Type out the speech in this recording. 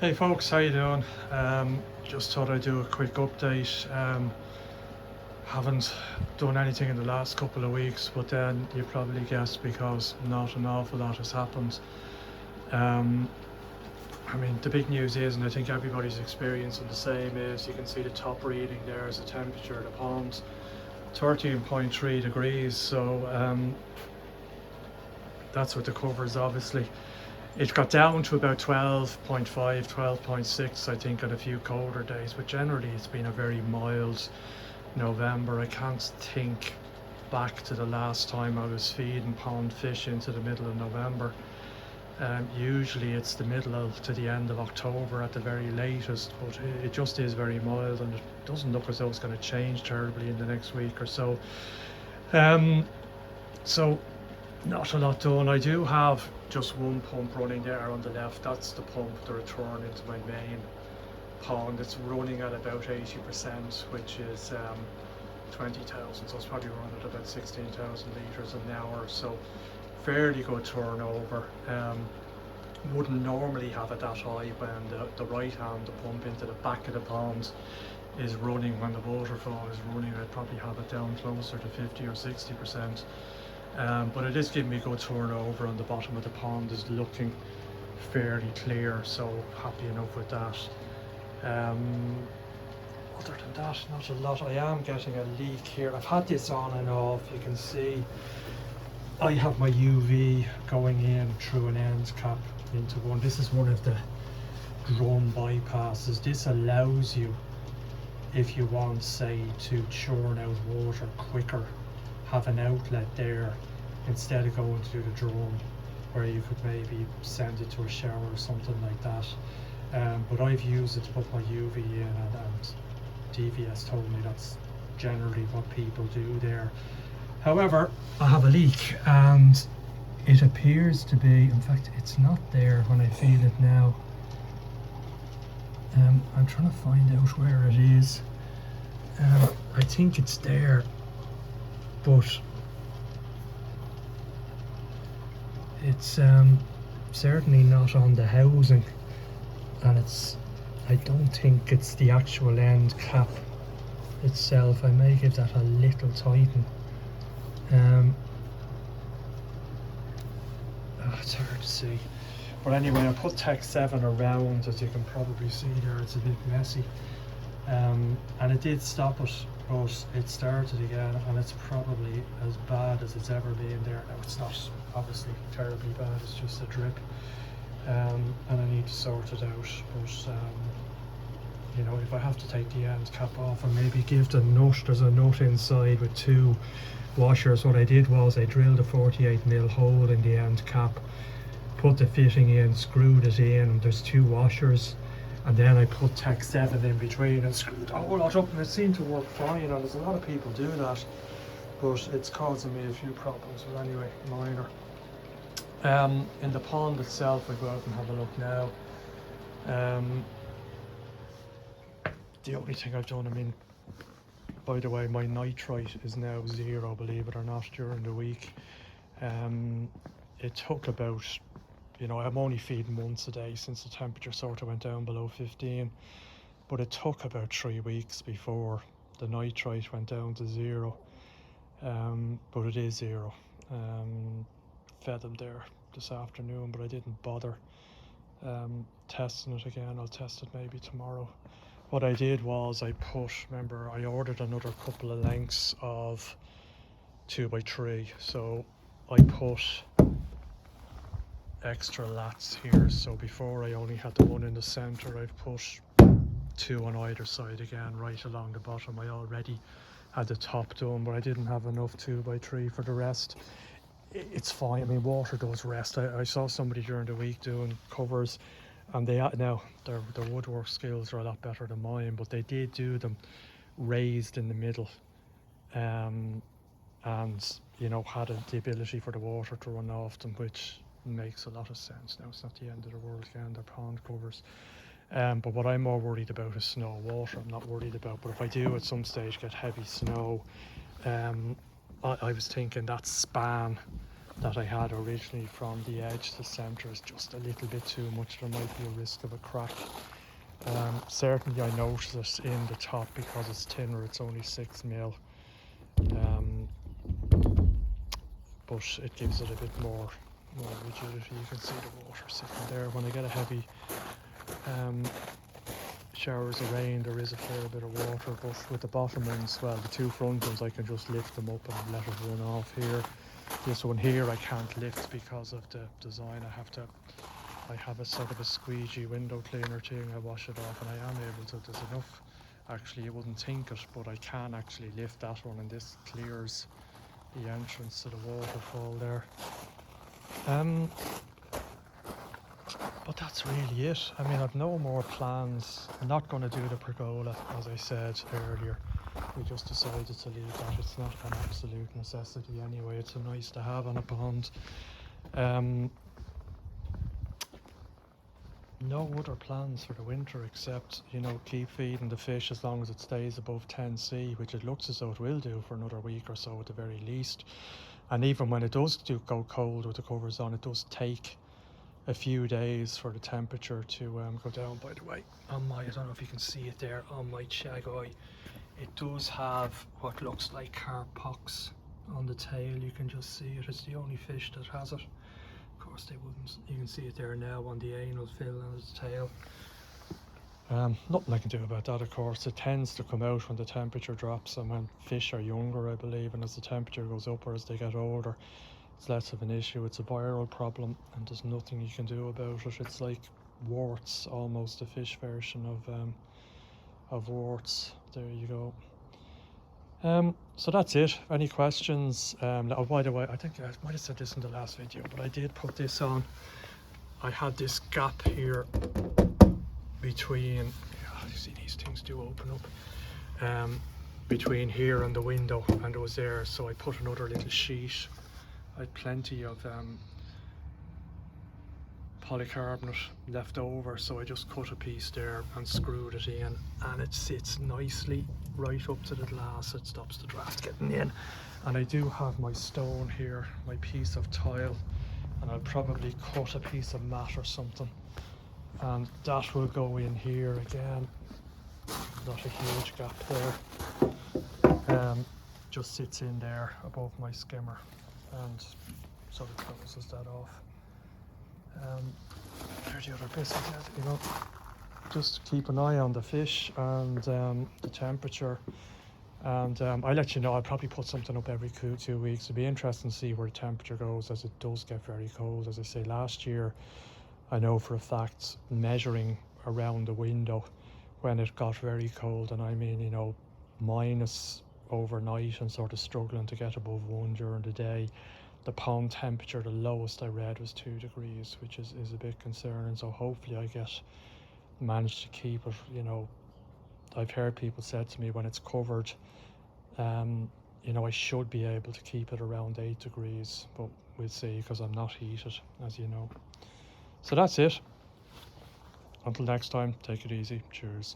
Hey folks, how you doing? Just thought I'd do a quick update. Haven't done anything in the last couple of weeks, but then you probably guessed because not an awful lot has happened. Um, I mean, the big news is, and I think everybody's experiencing the same, is you can see the top reading there is the temperature of the pond, 13.3 degrees. So that's what the cover is obviously. It got down to about 12.5, 12.6, I think, on a few colder days, but generally it's been a very mild November. I can't think back to the last time I was feeding pond fish into the middle of November. Usually it's the middle to the end of October at the very latest, but it just is very mild, and it doesn't look as though it's going to change terribly in the next week or so. Um, so not a lot done. I do have just one pump running there on the left. That's the pump to return into my main pond. It's running at about 80%, which is 20,000. So it's probably running at about 16,000 litres an hour. So fairly good turnover. Wouldn't normally have it that high when the right hand, the pump into the back of the pond, is running. When the waterfall is running, I'd probably have it down closer to 50 or 60%. But it is giving me good turnover, and the bottom of the pond is looking fairly clear, so happy enough with that. Other than that, not a lot. I am getting a leak here. I've had this on and off. You can see I have my UV going in through an end cap into one. This is one of the drum bypasses. This allows you, if you want, say, to churn out water quicker, have an outlet there instead of going to the drum, where you could maybe send it to a shower or something like that. But I've used it to put my UV in, and DVS told me that's generally what people do there. However, I have a leak, and it appears to be, in fact it's not there when I feel it now. I'm trying to find out where it is. I think it's there, but it's certainly not on the housing, and I don't think it's the actual end cap itself. I may give that a little tighten. It's hard to see, but anyway, I put Tech 7 around. As you can probably see there, it's a bit messy, and it did stop it, but it started again, and it's probably as bad as it's ever been there. Now, it's not obviously terribly bad, it's just a drip, and I need to sort it out. But you know, if I have to take the end cap off and maybe give the nut, there's a nut inside with two washers. What I did was I drilled a 48mm hole in the end cap, put the fitting in, screwed it in, and there's two washers, and then I put Tech 7 in between and screwed the whole lot up, and it seemed to work fine. And there's a lot of people do that, but it's causing me a few problems. But anyway, minor. In the pond itself, I go out and have a look now. The only thing I've done, I mean, by the way, my nitrite is now 0, believe it or not, during the week. It took about, you know, I'm only feeding once a day since the temperature sort of went down below 15, but it took about 3 weeks before the nitrite went down to 0. But it is 0. Fed them there this afternoon, but I didn't bother testing it again. I'll test it maybe tomorrow. What I did was remember, I ordered another couple of lengths of 2x3, so I put extra lats here. So before I only had the one in the center, I've put 2 on either side again, right along the bottom. I already had the top done, but I didn't have enough 2x3 for the rest. It's fine. I mean, water does rest. I saw somebody during the week doing covers, and now their woodwork skills are a lot better than mine, but they did do them raised in the middle, and you know, had the ability for the water to run off them, which makes a lot of sense. Now, it's not the end of the world again, they're pond covers. But what I'm more worried about is snow. Water I'm not worried about, but if I do at some stage get heavy snow, I was thinking that span that I had originally from the edge to centre is just a little bit too much. There might be a risk of a crack. Certainly I notice it in the top because it's thinner, it's only 6mm. But it gives it a bit more rigidity. You can see the water sitting there. When I get a heavy showers of rain, there is a fair bit of water, but with the bottom ones, well, the two front ones, I can just lift them up and let it run off here. This one here I can't lift because of the design. I have a sort of a squeegee window cleaner thing. I wash it off and I am able to. There's enough, actually you wouldn't think it, but I can actually lift that one, and this clears the entrance to the waterfall there. But that's really it. I mean, I've no more plans. I'm not going to do the pergola, as I said earlier. We just decided to leave that. It's not an absolute necessity anyway. It's a nice to have on a pond. No other plans for the winter except, you know, keep feeding the fish as long as it stays above 10C, which it looks as though it will do for another week or so at the very least. And even when it does go cold with the covers on, it does take a few days for the temperature to go down. By the way, on my, I don't know if you can see it there, on my shag eye, it does have what looks like carp pox on the tail. You can just see it. It's the only fish that has it. Of course they wouldn't. You can see it there now on the anal fin and its tail. Nothing I can do about that, of course. It tends to come out when the temperature drops and when fish are younger, I believe, and as the temperature goes up or as they get older, it's less of an issue. It's a viral problem and there's nothing you can do about it. It's like warts, almost a fish version of warts. There you go. So that's it. Any questions? Oh, by the way, I think I might have said this in the last video, but I did put this on. I had this gap here between, you see these things do open up, between here and the window, and it was there, so I put another little sheet. I had plenty of polycarbonate left over, so I just cut a piece there and screwed it in, and it sits nicely right up to the glass. It stops the draft getting in. And I do have my stone here, my piece of tile, and I'll probably cut a piece of mat or something, and that will go in here again. Not a huge gap there. Just sits in there above my skimmer, and so it closes that off. There's the other bits I said, you know, just keep an eye on the fish and the temperature, and I'll let you know. I'll probably put something up every 2 weeks. It'll be interesting to see where the temperature goes as it does get very cold. As I say, last year I know for a fact, measuring around the window when it got very cold, and I mean, you know, minus overnight and sort of struggling to get above 1 during the day. The pond temperature, the lowest I read was 2 degrees, which is a bit concerning. So hopefully I manage to keep it, you know. I've heard people said to me when it's covered, you know, I should be able to keep it around 8 degrees, but we'll see, because I'm not heated, as you know. So that's it. Until next time, take it easy. Cheers.